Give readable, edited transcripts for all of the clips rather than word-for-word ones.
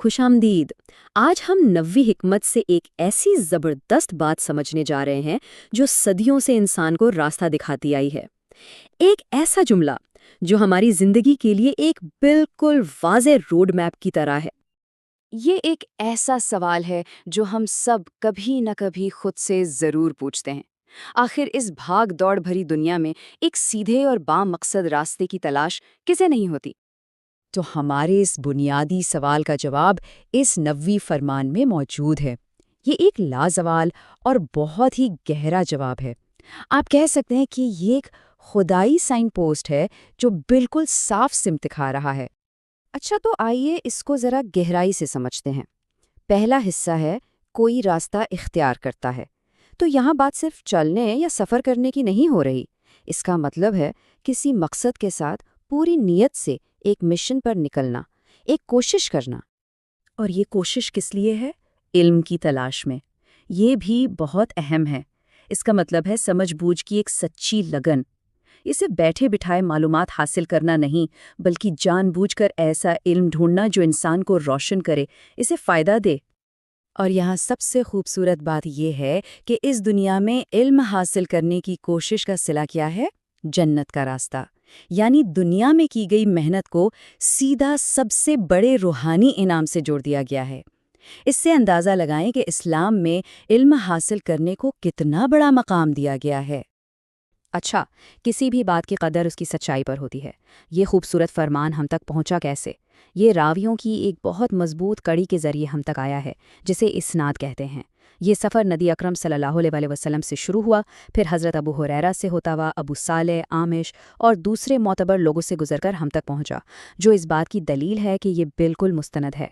खुश आमदीद। आज हम नवी हिकमत से एक ऐसी ज़बरदस्त बात समझने जा रहे हैं जो सदियों से इंसान को रास्ता दिखाती आई है। एक ऐसा जुमला जो हमारी ज़िंदगी के लिए एक बिल्कुल वाज़ेह रोड मैप की तरह है। ये एक ऐसा सवाल है जो हम सब कभी न कभी खुद से ज़रूर पूछते हैं। आखिर इस भाग दौड़ भरी दुनिया में एक सीधे और बामकसद रास्ते की तलाश किसे नहीं होती? तो हमारे इस बुनियादी सवाल का जवाब इस नबवी फरमान में मौजूद है। ये एक लाजवाल और बहुत ही गहरा जवाब है। आप कह सकते हैं कि ये एक खुदाई साइन पोस्ट है जो बिल्कुल साफ सिमत दिखा रहा है। अच्छा, तो आइए इसको ज़रा गहराई से समझते हैं। पहला हिस्सा है कोई रास्ता इख्तियार करता है। तो यहाँ बात सिर्फ चलने या सफ़र करने की नहीं हो रही। इसका मतलब है किसी मकसद के साथ पूरी नीयत से एक मिशन पर निकलना, एक कोशिश करना। और ये कोशिश किस लिए है? इल्म की तलाश में। ये भी बहुत अहम है। इसका मतलब है समझ-बूझ की एक सच्ची लगन। इसे बैठे बिठाए मालूमात हासिल करना नहीं, बल्कि जानबूझकर ऐसा इल्म ढूंढना जो इंसान को रोशन करे, इसे फ़ायदा दे। और यहाँ सबसे खूबसूरत बात यह है कि इस दुनिया में इल्म हासिल करने की कोशिश का सिला क्या है? जन्नत का रास्ता। यानी दुनिया में की गई मेहनत को सीधा सबसे बड़े रूहानी इनाम से जोड़ दिया गया है। इससे अंदाज़ा लगाएं कि इस्लाम में इल्म हासिल करने को कितना बड़ा मकाम दिया गया है। अच्छा, किसी भी बात की कदर उसकी सच्चाई पर होती है। ये खूबसूरत फरमान हम तक पहुंचा कैसे? ये रावियों की एक बहुत मजबूत कड़ी के ज़रिए हम तक आया है, जिसे इस्नाद कहते हैं। ये सफ़र नबी अकरम सल्लल्लाहु अलैहि वसल्लम से शुरू हुआ, फिर हज़रत अबू हुरैरा से होता हुआ अबू सालेह, आमिश और दूसरे मोतबर लोगों से गुजरकर हम तक पहुंचा, जो इस बात की दलील है कि ये बिल्कुल मुस्तनद है।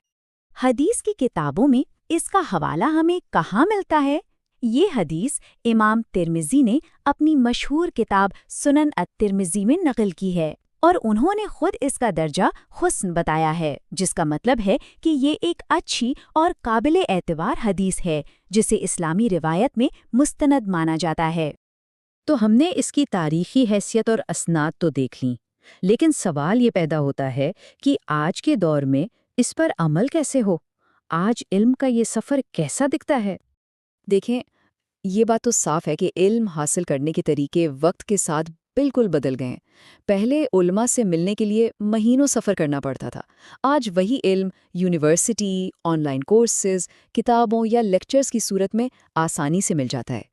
हदीस की किताबों में इसका हवाला हमें कहाँ मिलता है? ये हदीस इमाम तिर्मिज़ी ने अपनी मशहूर किताब सुनन अत-तिर्मिज़ी में नकल की है और उन्होंने खुद इसका दर्जा हुस्न बताया है, जिसका मतलब है कि ये एक अच्छी और काबिले एतबार हदीस है जिसे इस्लामी रिवायत में मुस्तनद माना जाता है। तो हमने इसकी तारीखी हैसियत और असनाद तो देख लीं, लेकिन सवाल ये पैदा होता है कि आज के दौर में इस पर अमल कैसे हो? आज इल्म का ये सफ़र कैसा दिखता है? देखें, ये बात तो साफ है कि इल्म हासिल करने के तरीके वक्त के साथ बिल्कुल बदल गए हैं। पहले उलमा से मिलने के लिए महीनों सफ़र करना पड़ता था। आज वही इल्म यूनिवर्सिटी, ऑनलाइन कोर्सेज, किताबों या लेक्चर्स की सूरत में आसानी से मिल जाता है।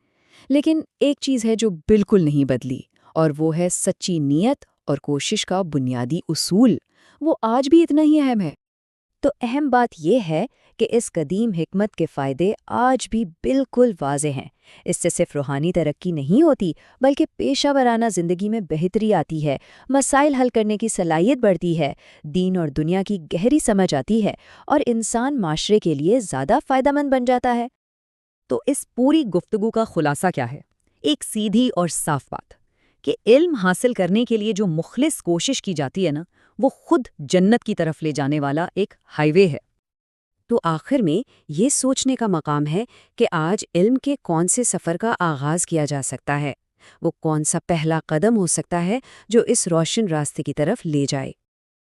लेकिन एक चीज़ है जो बिल्कुल नहीं बदली, और वो है सच्ची नीयत और कोशिश का बुनियादी उसूल। वो आज भी इतना ही अहम है। तो अहम बात यह है कि इस कदीम हिकमत के फ़ायदे आज भी बिल्कुल वाज़ेह हैं। इससे सिर्फ रूहानी तरक्की नहीं होती, बल्कि पेशा वराना ज़िंदगी में बेहतरी आती है, मसाइल हल करने की सलाहियत बढ़ती है, दीन और दुनिया की गहरी समझ आती है और इंसान माशरे के लिए ज़्यादा फ़ायदेमंद बन जाता है। तो इस पूरी गुफ्तगू का खुलासा क्या है? एक सीधी और साफ बात कि इल्म हासिल करने के लिए जो मुखलिस कोशिश की जाती है ना, वो खुद जन्नत की तरफ ले जाने वाला एक हाईवे है। तो आखिर में ये सोचने का मकाम है कि आज इल्म के कौन से सफ़र का आगाज़ किया जा सकता है, वो कौन सा पहला कदम हो सकता है जो इस रोशन रास्ते की तरफ ले जाए।